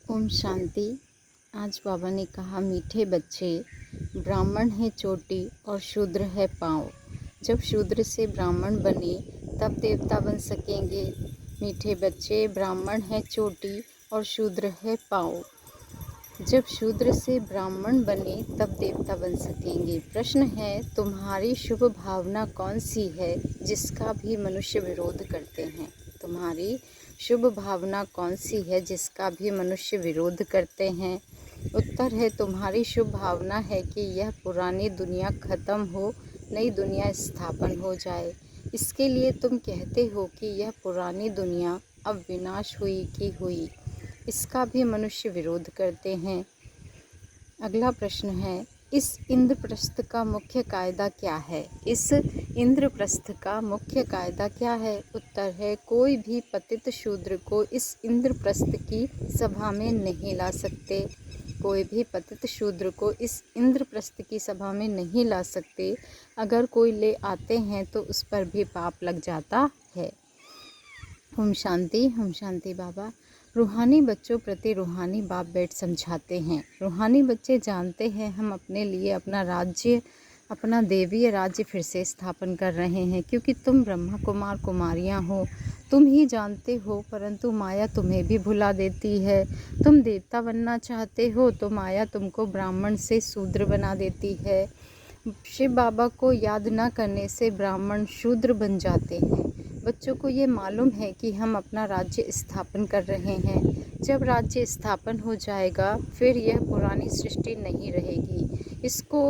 ओम शांति। आज बाबा ने कहा, मीठे बच्चे, ब्राह्मण है चोटी और शूद्र है पाँव। जब शूद्र से ब्राह्मण बने तब देवता बन सकेंगे। मीठे बच्चे, ब्राह्मण है चोटी और शूद्र है पाँव। जब शूद्र से ब्राह्मण बने तब देवता बन सकेंगे। प्रश्न है, तुम्हारी शुभ भावना कौन सी है जिसका भी मनुष्य विरोध करते हैं? तुम्हारी शुभ भावना कौन सी है जिसका भी मनुष्य विरोध करते हैं? उत्तर है, तुम्हारी शुभ भावना है कि यह पुरानी दुनिया खत्म हो, नई दुनिया स्थापन हो जाए। इसके लिए तुम कहते हो कि यह पुरानी दुनिया अब विनाश हुई की हुई। इसका भी मनुष्य विरोध करते हैं। अगला प्रश्न है, इस इंद्रप्रस्थ का मुख्य कायदा क्या है? इस इंद्रप्रस्थ का मुख्य कायदा क्या है? उत्तर है, कोई भी पतित शूद्र को इस इंद्रप्रस्थ की सभा में नहीं ला सकते। कोई भी पतित शूद्र को इस इंद्रप्रस्थ की सभा में नहीं ला सकते। अगर कोई ले आते हैं तो उस पर भी पाप लग जाता है। ओम शांति बाबा। रूहानी बच्चों प्रति रूहानी बाप बैठ समझाते हैं। रूहानी बच्चे जानते हैं हम अपने लिए अपना राज्य, अपना देवीय राज्य फिर से स्थापन कर रहे हैं, क्योंकि तुम ब्रह्मा कुमार कुमारियां हो। तुम ही जानते हो, परंतु माया तुम्हें भी भुला देती है। तुम देवता बनना चाहते हो तो माया तुमको ब्राह्मण से शूद्र बना देती है। शिव बाबा को याद न करने से ब्राह्मण शूद्र बन जाते हैं। बच्चों को ये मालूम है कि हम अपना राज्य स्थापन कर रहे हैं। जब राज्य स्थापन हो जाएगा फिर यह पुरानी सृष्टि नहीं रहेगी। इसको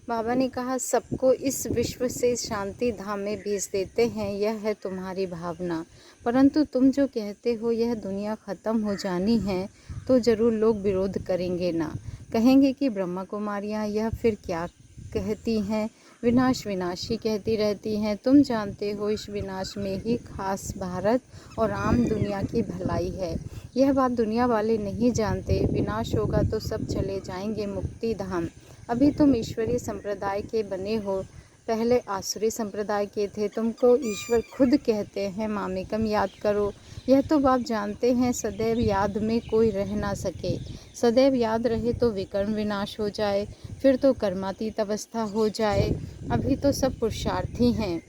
बाबा ने कहा, सबको इस विश्व से शांति धाम में भेज देते हैं। यह है तुम्हारी भावना। परंतु तुम जो कहते हो यह दुनिया ख़त्म हो जानी है, तो ज़रूर लोग विरोध करेंगे ना। कहेंगे कि ब्रह्मा कुमारियाँ यह फिर क्या कहती हैं, विनाश विनाशी कहती रहती हैं। तुम जानते हो इस विनाश में ही खास भारत और आम दुनिया की भलाई है। यह बात दुनिया वाले नहीं जानते। विनाश होगा तो सब चले जाएंगे मुक्ति धाम। अभी तुम ईश्वरीय संप्रदाय के बने हो, पहले आसुरी संप्रदाय के थे। तुमको ईश्वर खुद कहते हैं, मामेकम याद करो। यह तो बाप जानते हैं, सदैव याद में कोई रह ना सके। सदैव याद रहे तो विकर्म विनाश हो जाए, फिर तो कर्मातीत अवस्था हो जाए। अभी तो सब पुरुषार्थी हैं।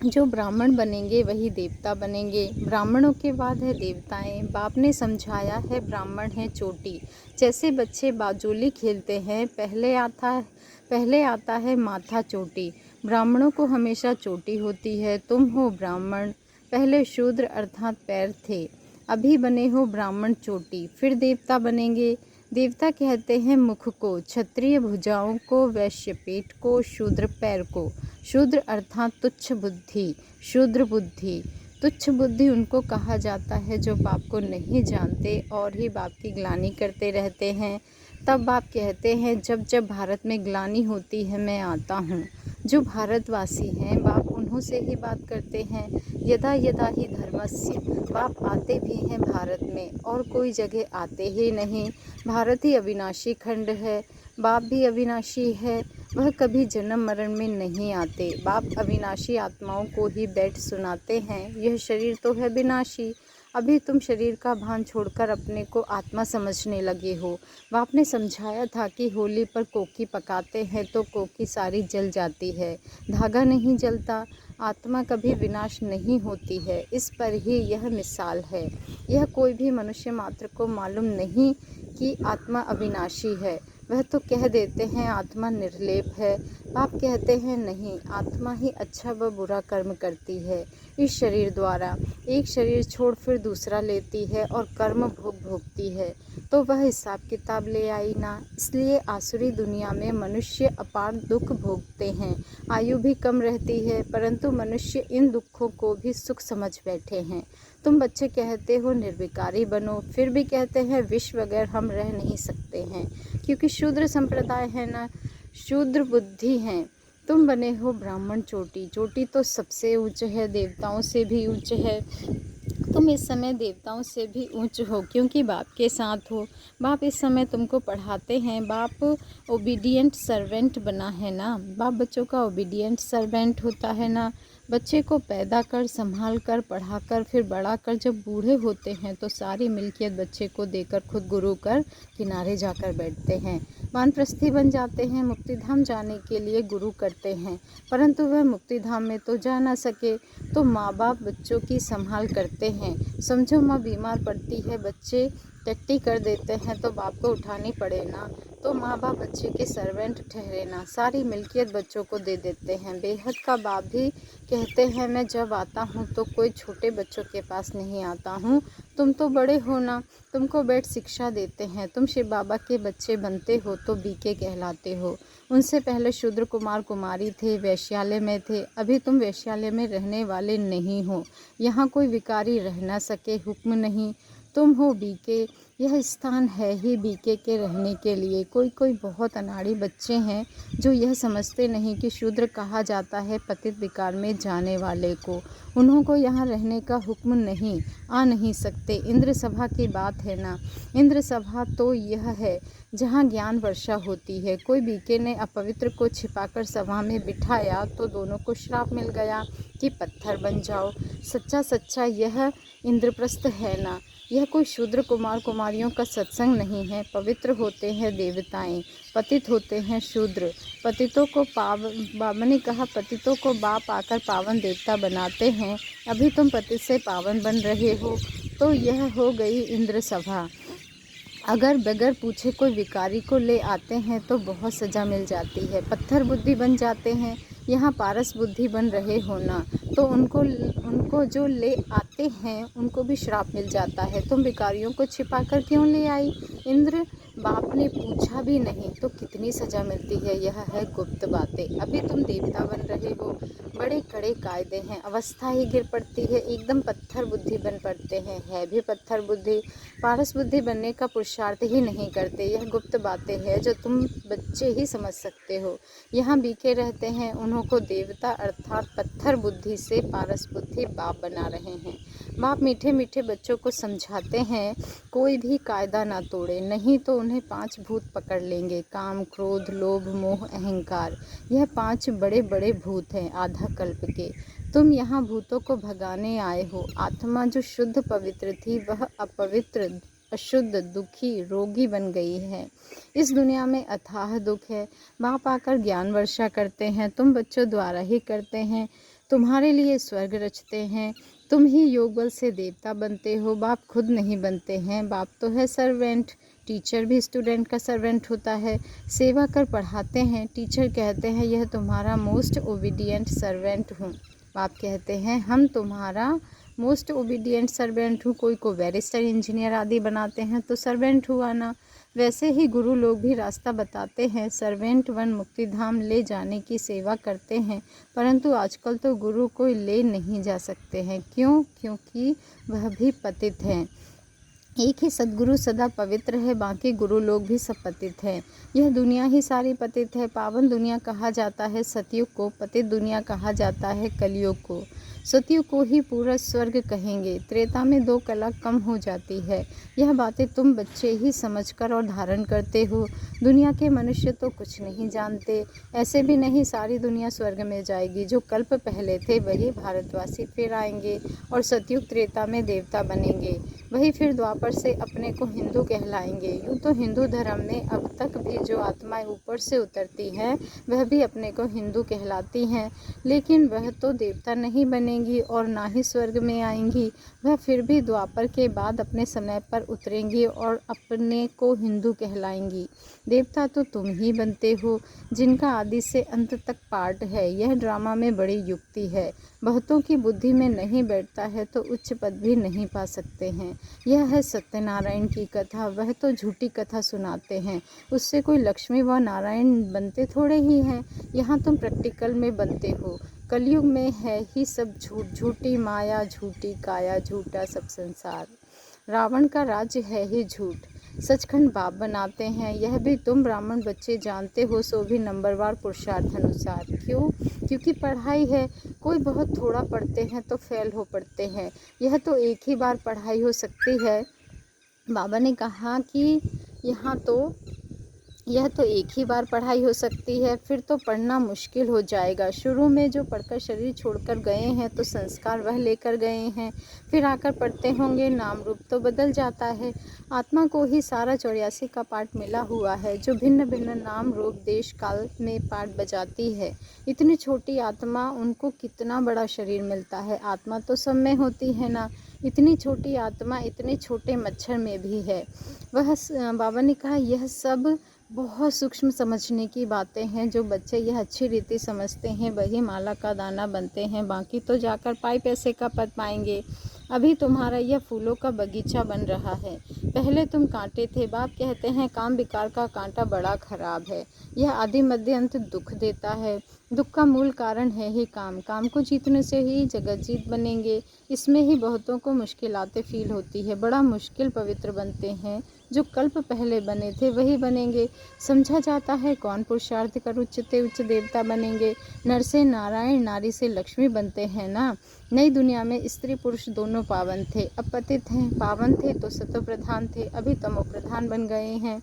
जो ब्राह्मण बनेंगे वही देवता बनेंगे। ब्राह्मणों के बाद है देवताएं। बाप ने समझाया है, ब्राह्मण है चोटी। जैसे बच्चे बाजोली खेलते हैं, पहले आता है माथा चोटी। ब्राह्मणों को हमेशा चोटी होती है। तुम हो ब्राह्मण, पहले शूद्र अर्थात पैर थे, अभी बने हो ब्राह्मण चोटी, फिर देवता बनेंगे। देवता कहते हैं मुख को, क्षत्रिय भुजाओं को, वैश्य पेट को, शूद्र पैर को। शूद्र अर्थात तुच्छ बुद्धि, शूद्र बुद्धि। तुच्छ बुद्धि उनको कहा जाता है जो बाप को नहीं जानते और ही बाप की ग्लानि करते रहते हैं। तब बाप कहते हैं, जब जब भारत में ग्लानि होती है मैं आता हूँ। जो भारतवासी हैं बाप उन्हों से ही बात करते हैं। यदा यदा ही धर्मस्य, बाप आते भी हैं भारत में और कोई जगह आते ही नहीं। भारत ही अविनाशी खंड है, बाप भी अविनाशी है। वह कभी जन्म मरण में नहीं आते। बाप अविनाशी आत्माओं को ही बैठ सुनाते हैं, यह शरीर तो है विनाशी। अभी तुम शरीर का भान छोड़कर अपने को आत्मा समझने लगे हो। बाप ने समझाया था कि होली पर कोकी पकाते हैं तो कोकी सारी जल जाती है, धागा नहीं जलता। आत्मा कभी विनाश नहीं होती है। इस पर ही यह मिसाल है। यह कोई भी मनुष्य मात्र को मालूम नहीं कि आत्मा अविनाशी है। वह तो कह देते हैं आत्मा निर्लेप है। बाप कहते हैं नहीं, आत्मा ही अच्छा व बुरा कर्म करती है। इस शरीर द्वारा एक शरीर छोड़ फिर दूसरा लेती है और कर्म भोग भोगती है, तो वह हिसाब किताब ले आई ना। इसलिए आसुरी दुनिया में मनुष्य अपार दुख भोगते हैं, आयु भी कम रहती है, परंतु मनुष्य इन दुखों को भी सुख समझ बैठे हैं। तुम बच्चे कहते हो निर्विकारी बनो, फिर भी कहते हैं विश्व बगैर हम रह नहीं सकते हैं, क्योंकि शूद्र संप्रदाय है ना, शूद्र बुद्धि हैं। तुम बने हो ब्राह्मण चोटी। चोटी तो सबसे ऊंच है, देवताओं से भी ऊंच है। तुम इस समय देवताओं से भी ऊंच हो, क्योंकि बाप के साथ हो। बाप इस समय तुमको पढ़ाते हैं। बाप ओबीडियंट सर्वेंट बना है ना। बाप बच्चों का ओबीडियंट सर्वेंट होता है ना। बच्चे को पैदा कर, संभाल कर, पढ़ा कर, फिर बड़ा कर जब बूढ़े होते हैं तो सारी मिल्कियत बच्चे को देकर खुद गुरु कर किनारे जाकर बैठते हैं। वानप्रस्थी बन जाते हैं, मुक्तिधाम जाने के लिए गुरु करते हैं, परंतु वह मुक्तिधाम में तो जा ना सके, तो माँ बाप बच्चों की संभाल करते हैं। समझो माँ बीमार पड़ती है, बच्चे टट्टी कर देते हैं तो बाप को उठानी पड़े ना, तो माँ बाप बच्चे के सर्वेंट ठहरे ना, सारी मिल्कियत बच्चों को दे देते हैं। बेहद का बाप भी कहते हैं मैं जब आता हूँ तो कोई छोटे बच्चों के पास नहीं आता हूँ, तुम तो बड़े हो ना, तुमको बैठ शिक्षा देते हैं, तुम शिव बाबा के बच्चे बनते हो तो बीके कहलाते हो। उनसे पहले शूद्र कुमार कुमारी थे, वैश्यालय में थे, अभी तुम वैश्यालय में रहने वाले नहीं हो, यहाँ कोई विकारी रह ना सके, हुक्म नहीं, तुम हो बीके, यह स्थान है ही बीके के रहने के लिए। कोई कोई बहुत अनाड़ी बच्चे हैं जो यह समझते नहीं कि शूद्र कहा जाता है पतित विकार में जाने वाले को, उन्हों को यहाँ रहने का हुक्म नहीं, आ नहीं सकते। इंद्र सभा की बात है ना, इंद्र सभा तो यह है जहाँ ज्ञान वर्षा होती है। कोई बीके ने अपवित्र को छिपाकर सभा में बिठाया तो दोनों को श्राप मिल गया कि पत्थर बन जाओ। सच्चा सच्चा यह इंद्रप्रस्थ है ना, यह कोई शूद्र कुमार कुमारियों का सत्संग नहीं है। पवित्र होते हैं देवताएं, पतित होते हैं शूद्र। पतितों को बाबा ने कहा पतितों को बाप आकर पावन देवता बनाते हैं, अभी तुम पतित से पावन बन रहे हो, तो यह हो गई इंद्र सभा। अगर बगैर पूछे कोई विकारी को ले आते हैं तो बहुत सज़ा मिल जाती है, पत्थर बुद्धि बन जाते हैं। यहाँ पारस बुद्धि बन रहे हो ना, तो उनको जो ले आते हैं उनको भी श्राप मिल जाता है। तुम विकारियों को छिपा कर क्यों ले आई? इंद्र बाप ने पूछा भी नहीं तो कितनी सज़ा मिलती है। यह है गुप्त बातें। अभी तुम देवता बन रहे हो, बड़े कड़े कायदे हैं, अवस्था ही गिर पड़ती है, एकदम पत्थर बुद्धि बन पड़ते हैं, है भी पत्थर बुद्धि। पारस बुद्धि बनने का पुरुषार्थ ही नहीं करते। यह गुप्त बातें हैं जो तुम बच्चे ही समझ सकते हो। यहाँ बीके रहते हैं, उन्हों को देवता अर्थात पत्थर बुद्धि से पारस बुद्धि बाप बना रहे हैं। बाप मीठे मीठे बच्चों को समझाते हैं कोई भी कायदा ना तोड़े, नहीं तो उन्हें 5 भूत पकड़ लेंगे, काम, क्रोध, लोभ, मोह, अहंकार। यह 5 बड़े बड़े भूत हैं आधा कल्प के। तुम यहाँ भूतों को भगाने आए हो। आत्मा जो शुद्ध पवित्र थी वह अपवित्र, अशुद्ध, दुखी, रोगी बन गई है। इस दुनिया में अथाह दुख है। बाप आकर ज्ञान वर्षा करते हैं, तुम बच्चों द्वारा ही करते हैं, तुम्हारे लिए स्वर्ग रचते हैं, तुम ही योग बल से देवता बनते हो। बाप खुद नहीं बनते हैं, बाप तो है सर्वेंट। टीचर भी स्टूडेंट का सर्वेंट होता है, सेवा कर पढ़ाते हैं। टीचर कहते हैं यह तुम्हारा मोस्ट ओबीडियंट सर्वेंट हूँ। बाप कहते हैं हम तुम्हारा मोस्ट ओबीडियंट सर्वेंट हूँ। कोई को बैरिस्टर, इंजीनियर आदि बनाते हैं तो सर्वेंट हुआ ना। वैसे ही गुरु लोग भी रास्ता बताते हैं, सर्वेंट वन मुक्तिधाम ले जाने की सेवा करते हैं, परंतु आजकल तो गुरु कोई ले नहीं जा सकते हैं। क्यों? क्योंकि वह भी पतित हैं। एक ही सद्गुरु सदा पवित्र है, बाकी गुरु लोग भी सब पतित हैं। यह दुनिया ही सारी पतित है। पावन दुनिया कहा जाता है सतयुग को, पतित दुनिया कहा जाता है कलयुग को। सतयुग को ही पूरा स्वर्ग कहेंगे। त्रेता में 2 कला कम हो जाती है। यह बातें तुम बच्चे ही समझकर और धारण करते हो। दुनिया के मनुष्य तो कुछ नहीं जानते। ऐसे भी नहीं सारी दुनिया स्वर्ग में जाएगी। जो कल्प पहले थे वही भारतवासी फिर आएंगे और सतयुग त्रेता में देवता बनेंगे, वही फिर द्वापर से अपने को हिंदू कहलाएंगे। यूँ तो हिंदू धर्म में अब तक भी जो आत्माएं ऊपर से उतरती हैं वह भी अपने को हिंदू कहलाती हैं, लेकिन वह तो देवता नहीं बनेंगी और ना ही स्वर्ग में आएंगी। वह फिर भी द्वापर के बाद अपने समय पर उतरेंगी और अपने को हिंदू कहलाएंगी। देवता तो तुम ही बनते हो जिनका आदि से अंत तक पार्ट है। यह ड्रामा में बड़ी युक्ति है। बहुतों की बुद्धि में नहीं बैठता है तो उच्च पद भी नहीं पा सकते हैं। यह है सत्यनारायण की कथा। वह तो झूठी कथा सुनाते हैं, उससे कोई लक्ष्मी व नारायण बनते थोड़े ही हैं। यहाँ तुम प्रैक्टिकल में बनते हो। कलयुग में है ही सब झूठ, झूठी माया, झूठी काया, झूठा सब संसार। रावण का राज्य है ही झूठ, सचखंड बाप बनाते हैं। यह भी तुम ब्राह्मण बच्चे जानते हो, सो भी नंबरवार पुरुषार्थ अनुसार। क्यों? क्योंकि पढ़ाई है। कोई बहुत थोड़ा पढ़ते हैं तो फेल हो पड़ते हैं। यह तो एक ही बार पढ़ाई हो सकती है। बाबा ने कहा कि यहाँ तो यह तो एक ही बार पढ़ाई हो सकती है, फिर तो पढ़ना मुश्किल हो जाएगा। शुरू में जो पढ़कर शरीर छोड़कर गए हैं तो संस्कार वह लेकर गए हैं, फिर आकर पढ़ते होंगे, नाम रूप तो बदल जाता है। आत्मा को ही सारा 84 का पाठ मिला हुआ है, जो भिन्न भिन्न नाम रूप देश काल में पाठ बजाती है। इतनी छोटी आत्मा, उनको कितना बड़ा शरीर मिलता है। आत्मा तो सब में होती है ना, इतनी छोटी आत्मा इतने छोटे मच्छर में भी है। बाबा ने कहा यह सब बहुत सूक्ष्म समझने की बातें हैं। जो बच्चे यह अच्छी रीति समझते हैं वही माला का दाना बनते हैं, बाकी तो जाकर पाई पैसे का पद पाएंगे। अभी तुम्हारा यह फूलों का बगीचा बन रहा है, पहले तुम कांटे थे। बाप कहते हैं काम विकार का कांटा बड़ा खराब है, यह आदि मध्य अंत दुख देता है। दुख का मूल कारण है ही काम, काम को जीतने से ही जगत जीत बनेंगे। इसमें ही बहुतों को मुश्किलातें फील होती है, बड़ा मुश्किल पवित्र बनते हैं। जो कल्प पहले बने थे वही बनेंगे। समझा जाता है कौन पुरुषार्थ कर उच्च से उच्च देवता बनेंगे। नर से नारायण, नारी से लक्ष्मी बनते हैं ना। नई दुनिया में स्त्री पुरुष दोनों पावन थे, अब पतित हैं। पावन थे तो सतो प्रधान थे, अभी तमो प्रधान बन गए हैं।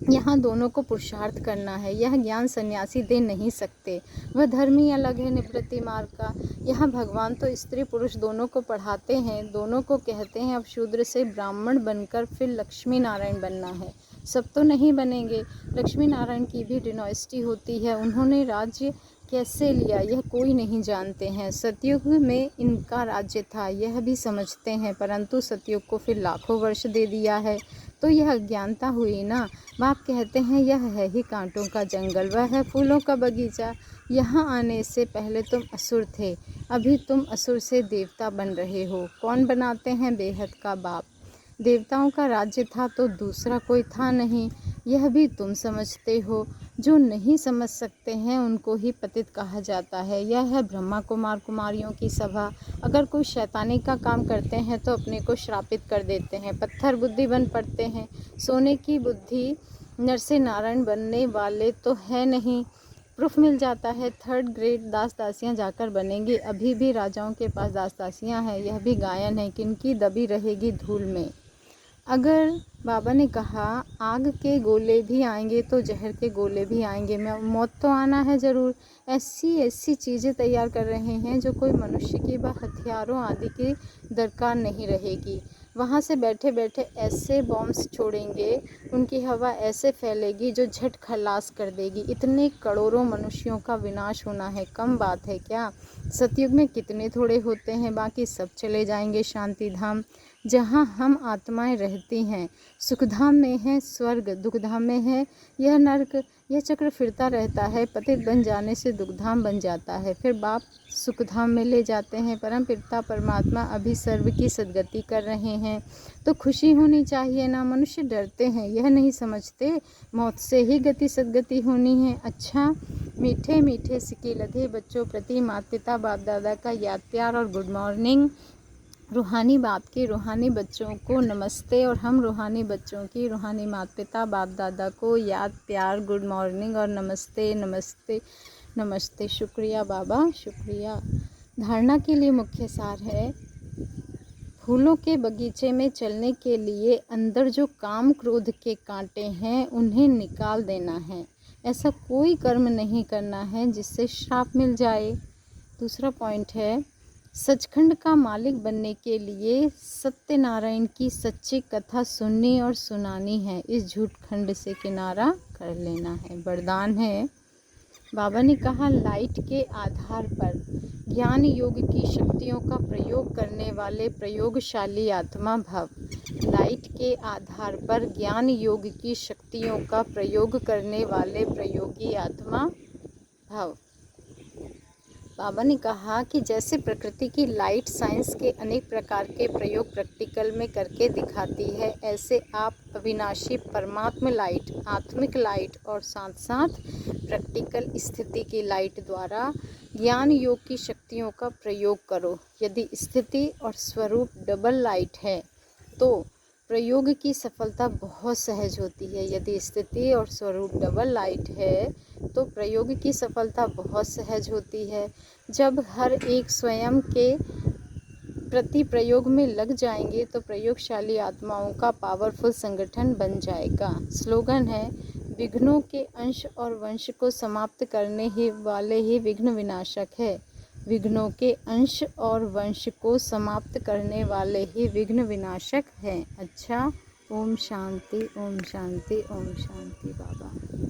यहाँ दोनों को पुरुषार्थ करना है। यह ज्ञान सन्यासी दे नहीं सकते, वह धर्म ही अलग है निवृत्ति मार्ग का। यहाँ भगवान तो स्त्री पुरुष दोनों को पढ़ाते हैं, दोनों को कहते हैं अब शूद्र से ब्राह्मण बनकर फिर लक्ष्मी नारायण बनना है। सब तो नहीं बनेंगे, लक्ष्मी नारायण की भी डिनोस्टी होती है। उन्होंने राज्य कैसे लिया यह कोई नहीं जानते हैं। सतयुग में इनका राज्य था यह भी समझते हैं, परंतु सतयुग को फिर लाखों वर्ष दे दिया है, तो यह अज्ञानता हुई ना। बाप कहते हैं यह है ही कांटों का जंगल, वह है फूलों का बगीचा। यहाँ आने से पहले तुम असुर थे, अभी तुम असुर से देवता बन रहे हो। कौन बनाते हैं? बेहद का बाप। देवताओं का राज्य था तो दूसरा कोई था नहीं, यह भी तुम समझते हो। जो नहीं समझ सकते हैं उनको ही पतित कहा जाता है। यह है ब्रह्मा कुमार कुमारियों की सभा। अगर कोई शैतानी का काम करते हैं तो अपने को श्रापित कर देते हैं, पत्थर बुद्धि बन पड़ते हैं। सोने की बुद्धि नर से नारायण बनने वाले तो है नहीं, प्रूफ मिल जाता है। थर्ड ग्रेड दास दासियाँ जाकर बनेंगे। अभी भी राजाओं के पास दास दासियाँ हैं, यह भी गायन है, किनकी दबी रहेगी धूल में। अगर बाबा ने कहा आग के गोले भी आएंगे तो जहर के गोले भी आएंगे, मौत तो आना है ज़रूर। ऐसी ऐसी चीज़ें तैयार कर रहे हैं जो कोई मनुष्य की व हथियारों आदि की दरकार नहीं रहेगी। वहाँ से बैठे बैठे ऐसे बॉम्ब्स छोड़ेंगे, उनकी हवा ऐसे फैलेगी जो झट खलास कर देगी। इतने करोड़ों मनुष्यों का विनाश होना है, कम बात है क्या? सतयुग में कितने थोड़े होते हैं, बाकी सब चले जाएंगे शांति धाम जहाँ हम आत्माएं रहती हैं। सुखधाम में है स्वर्ग, दुखधाम में है यह नर्क। यह चक्र फिरता रहता है, पतित बन जाने से दुखधाम बन जाता है, फिर बाप सुखधाम में ले जाते हैं। परम पिता परमात्मा अभी सर्व की सद्गति कर रहे हैं, तो खुशी होनी चाहिए ना। मनुष्य डरते हैं, यह नहीं समझते मौत से ही गति सद्गति होनी है। अच्छा, मीठे मीठे सिके लधे बच्चों प्रति माता पिता बाप दादा का याद प्यार और गुड मॉर्निंग। रूहानी बाप के रूहानी बच्चों को नमस्ते, और हम रूहानी बच्चों की रूहानी माता पिता बाप दादा को याद प्यार गुड मॉर्निंग और नमस्ते नमस्ते नमस्ते। शुक्रिया बाबा, शुक्रिया। धारणा के लिए मुख्य सार है, फूलों के बगीचे में चलने के लिए अंदर जो काम क्रोध के कांटे हैं उन्हें निकाल देना है। ऐसा कोई कर्म नहीं करना है जिससे श्राप मिल जाए। दूसरा पॉइंट है, सचखंड का मालिक बनने के लिए सत्यनारायण की सच्ची कथा सुननी और सुनानी है। इस झूठ खंड से किनारा कर लेना है। वरदान है, बाबा ने कहा लाइट के आधार पर ज्ञान योग की शक्तियों का प्रयोग करने वाले प्रयोगशाली आत्मा भव। लाइट के आधार पर ज्ञान योग की शक्तियों का प्रयोग करने वाले प्रयोगी आत्मा भव। बाबा ने कहा कि जैसे प्रकृति की लाइट साइंस के अनेक प्रकार के प्रयोग प्रैक्टिकल में करके दिखाती है, ऐसे आप अविनाशी परमात्मा लाइट, आत्मिक लाइट और साथ साथ प्रैक्टिकल स्थिति की लाइट द्वारा ज्ञान योग की शक्तियों का प्रयोग करो। यदि स्थिति और स्वरूप डबल लाइट है तो प्रयोग की सफलता बहुत सहज होती है। यदि स्थिति और स्वरूप डबल लाइट है तो प्रयोग की सफलता बहुत सहज होती है। जब हर एक स्वयं के प्रति प्रयोग में लग जाएंगे तो प्रयोगशाली आत्माओं का पावरफुल संगठन बन जाएगा। स्लोगन है, विघ्नों के अंश और वंश को समाप्त करने ही वाले ही विघ्न विनाशक है। विघ्नों के अंश और वंश को समाप्त करने वाले ही विघ्न विनाशक हैं। अच्छा, ओम शांति, ओम शांति, ओम शांति बाबा।